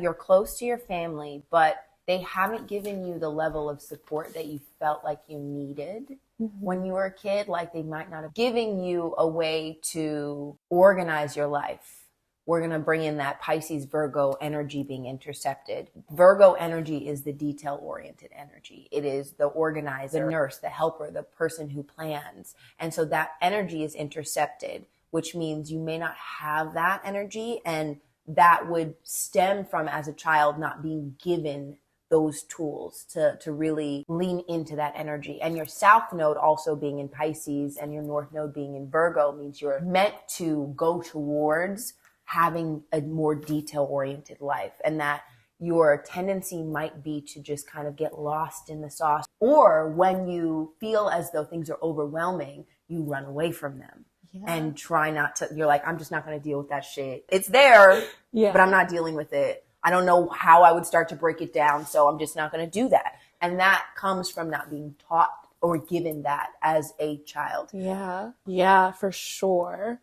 you're close to your family, but they haven't given you the level of support that you felt like you needed when you were a kid. Like they might not have given you a way to organize your life. We're going to bring in that Pisces Virgo energy being intercepted. Virgo energy is the detail-oriented energy. It is the organizer, the nurse, the helper, the person who plans. And so that energy is intercepted, which means you may not have that energy. And that would stem from, as a child, not being given those tools to really lean into that energy. And your south node also being in Pisces and your north node being in Virgo means you're meant to go towards having a more detail-oriented life, and that your tendency might be to just kind of get lost in the sauce. Or when you feel as though things are overwhelming, you run away from them and try not to. You're like, I'm just not going to deal with that shit. It's there, but I'm not dealing with it. I don't know how I would start to break it down, so I'm just not going to do that. And that comes from not being taught or given that as a child. Yeah, for sure.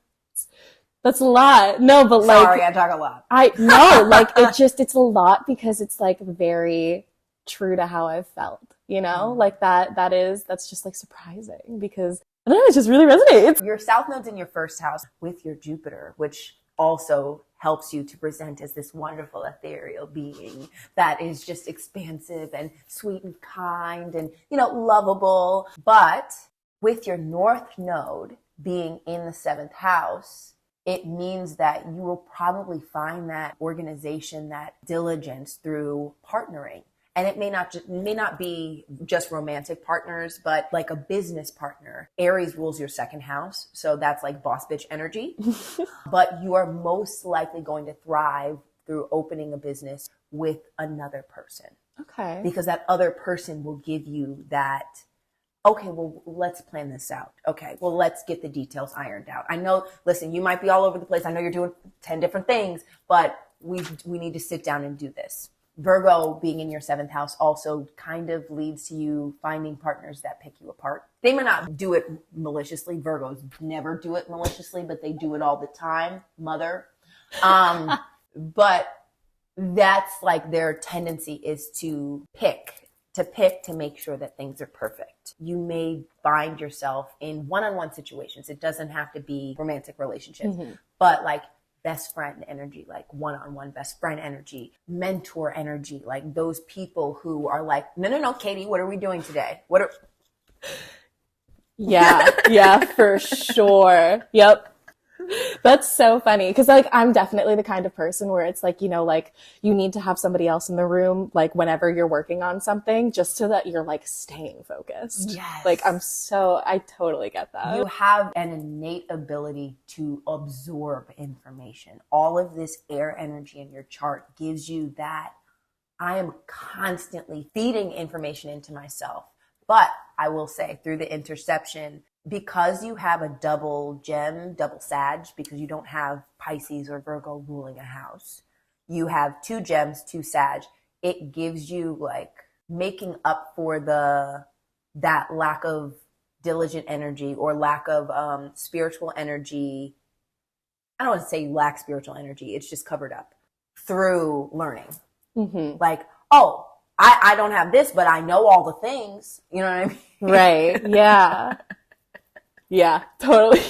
That's a lot. No, but like, sorry, I talk a lot. It's a lot because it's like very true to how I've felt, you know, like that's just like surprising because I don't know, it just really resonates. Your south node's in your first house with your Jupiter, which also helps you to present as this wonderful ethereal being that is just expansive and sweet and kind and, you know, lovable. But with your north node being in the seventh house, it means that you will probably find that organization, that diligence through partnering. And it may not be just romantic partners, but like a business partner. Aries rules your second house. So that's like boss bitch energy. But you are most likely going to thrive through opening a business with another person. Okay. Because that other person will give you that, okay, well, let's plan this out. Okay, well, let's get the details ironed out. I know, listen, you might be all over the place. I know you're doing 10 different things, but we need to sit down and do this. Virgo being in your seventh house also kind of leads to you finding partners that pick you apart. They may not do it maliciously. Virgos never do it maliciously, but they do it all the time. Mother. But that's like their tendency is to pick to make sure that things are perfect. You may find yourself in one-on-one situations. It doesn't have to be romantic relationships, but like best friend energy, like one-on-one best friend energy, mentor energy, like those people who are like, no, Katie, what are we doing today? Yeah, for sure. Yep. That's so funny because like I'm definitely the kind of person where it's like, you know, like you need to have somebody else in the room like whenever you're working on something just so that you're like staying focused. Yes. Like I totally get that. You have an innate ability to absorb information. All of this air energy in your chart gives you that I am constantly feeding information into myself. But I will say through the interception, because you have a double gem, double Sag, because you don't have Pisces or Virgo ruling a house, you have two gems, two Sag. It gives you like making up for that lack of diligent energy or lack of spiritual energy. I don't want to say you lack spiritual energy. It's just covered up through learning. Like, oh, I don't have this, but I know all the things. You know what I mean? Right. Yeah. Yeah, totally.